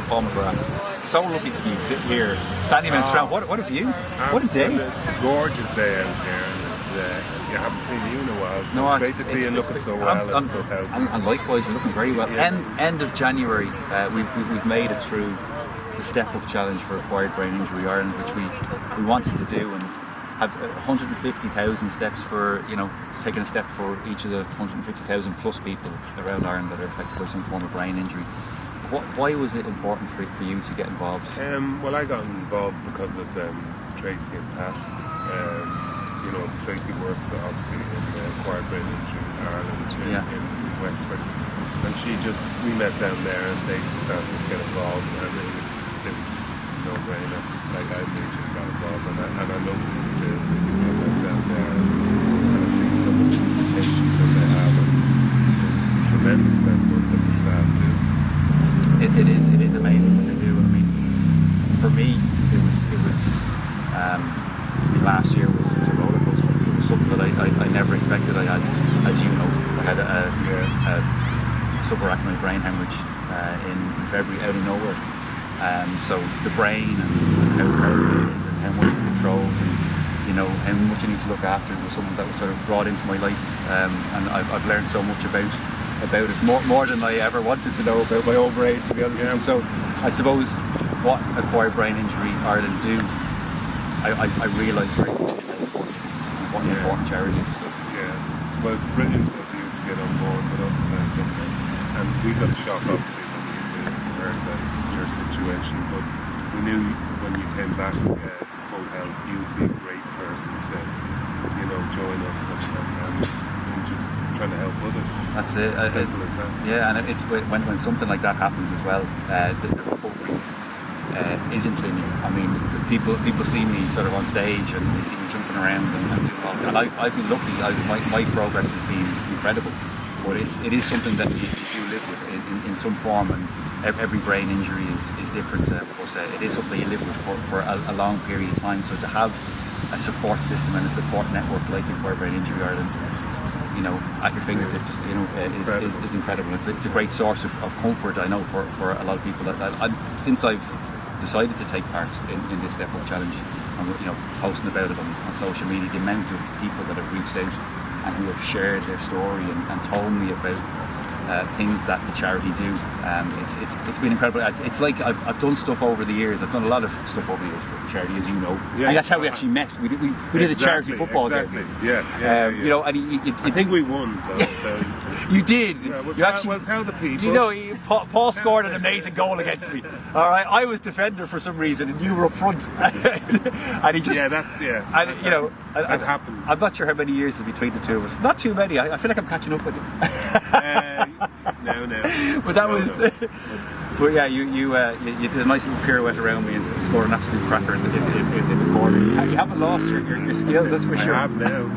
Paul McGrath. So lucky to be sitting here, Sandymount Strand. What a view! What a day! It's a gorgeous day out here, and you haven't seen you in a while. So it's great to see you looking so well and so healthy. And likewise, you're looking very well. Yeah. End of January, we've made it through the step-up challenge for acquired brain injury Ireland, which we wanted to do, and have 150,000 steps for, taking a step for each of the 150,000 plus people around Ireland that are affected by some form of brain injury. Why was it important for you to get involved? Well, I got involved because of Tracy and Pat. Tracy works obviously in acquired brain injury Ireland in Wexford, and we met down there, and they just asked me to get involved, and it was no-brainer. Like, I immediately got involved, and I love the people down there, and I've seen some of the patients that they have, and the tremendous amount of work that the staff do. It is amazing what they do. I mean, for me, it was last year was a roller coaster. It was something that I never expected. I had, as you know, I had a subarachnoid brain hemorrhage in February out of nowhere. So the brain and how powerful it is and how much it controls and how much you need to look after was something that was sort of brought into my life, and I've learned so much about it, more than I ever wanted to know about my own brain, to be honest with you. So I suppose what Acquired Brain Injury Ireland do, I realise very much what an important charity is. So. Yeah, well, it's brilliant of you to get on board with us, and we got a shock obviously when we heard about your situation, but we knew when you came back to full health, you'd be a great person to join us and just trying to help others. That's it. Simple as that. Yeah, and it's when something like that happens as well, the recovery isn't linear. I mean, people see me sort of on stage and they see me jumping around and doing all that. And I've been lucky. My progress has been incredible, but it is something that you do live with in some form, and every brain injury is different. Of course, it is something you live with for a long period of time. So to have a support system and a support network like Acquired Brain Injury Ireland, at your fingertips, is incredible. It's a great source of comfort, I know, for a lot of people. Since I've decided to take part in this Step Up Challenge, and posting about it on social media, the amount of people that have reached out and who have shared their story and told me about things that the charity do. It's been incredible. It's like I've done stuff over the years. I've done a lot of stuff over the years for charity, as you know. Yeah, and that's how we actually met. We did a charity football game. Yeah. And I think we won, though. You did. Yeah, we'll tell the people. Paul scored an amazing goal against me. All right, I was defender for some reason, and you were up front. And he just that happened. I'm not sure how many years is between the two of us. Not too many. I feel like I'm catching up with you. No. But that was. But yeah, you did a nice little pirouette around me and scored an absolute cracker in the corner. You haven't lost your skills, that's for sure. I have now.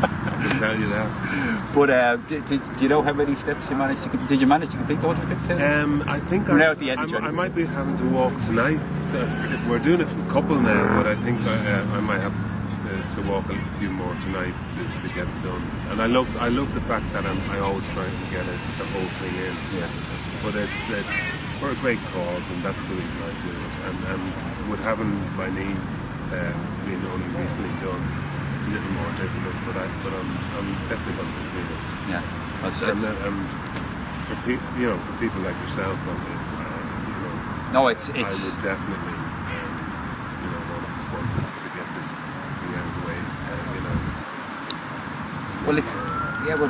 I can tell you that. But do you know how many steps you managed to complete? Did you manage to complete the 150,000? I think we're now at the end of January. I might be having to walk tonight. So we're doing a couple now, but I think I might have to walk a few more tonight to get it done. And I love the fact that I always try to get the whole thing in. Yeah. But it's for a great cause, and that's the reason I do it. And with having my knee being only recently done, it's a little more difficult. But I'm definitely going to complete it. Yeah. And for people like yourself, no, it's. I would definitely want to get this thing out of the way. Well,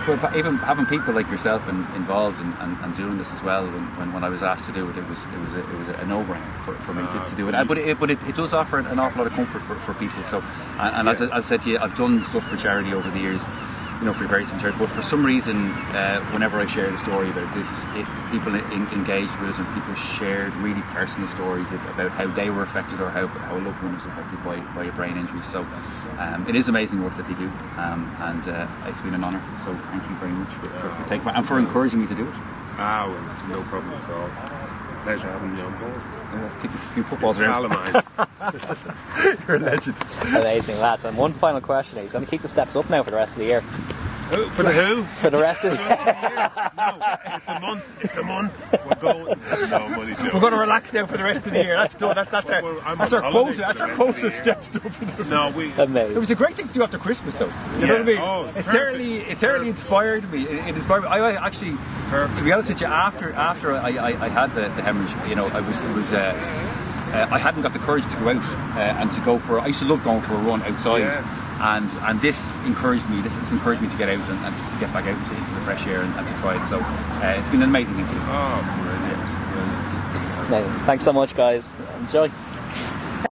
but even having people like yourself involved and doing this as well. When I was asked to do it, it was a no-brainer for me to do it. But it does offer an awful lot of comfort for people. So, as I said to you, I've done stuff for charity over the years, for various things. But for some reason, whenever I shared a story about this, people engaged with it, and people shared really personal stories about how they were affected or how a loved one was affected by a brain injury. So it is amazing work that they do, and it's been an honour. So thank you very much for taking part and for encouraging me to do it. Well, no problem at all. It's a pleasure having you on board. Let's kick a few footballs around. You're a legend. Amazing, lads. And one final question: he's going to keep the steps up now for the rest of the year. For the who? For the rest of the No, it's a month. It's a month. We're going. No, I'm only joking. We're going to relax now for the rest of the year. That's done. That's our quota. That's our quota stepped up. No, Amazing. It was a great thing to do after Christmas, though. You know what I mean? Oh, it certainly inspired me. It inspired me. I actually, to be honest with you, after I had the hemorrhage, you know, I hadn't got the courage to go out and to go for. I used to love going for a run outside, and this encouraged me. This encouraged me to get out and to get back out into the fresh air and to try it. So it's been an amazing thing to do. Oh, brilliant. Thanks so much, guys. Enjoy.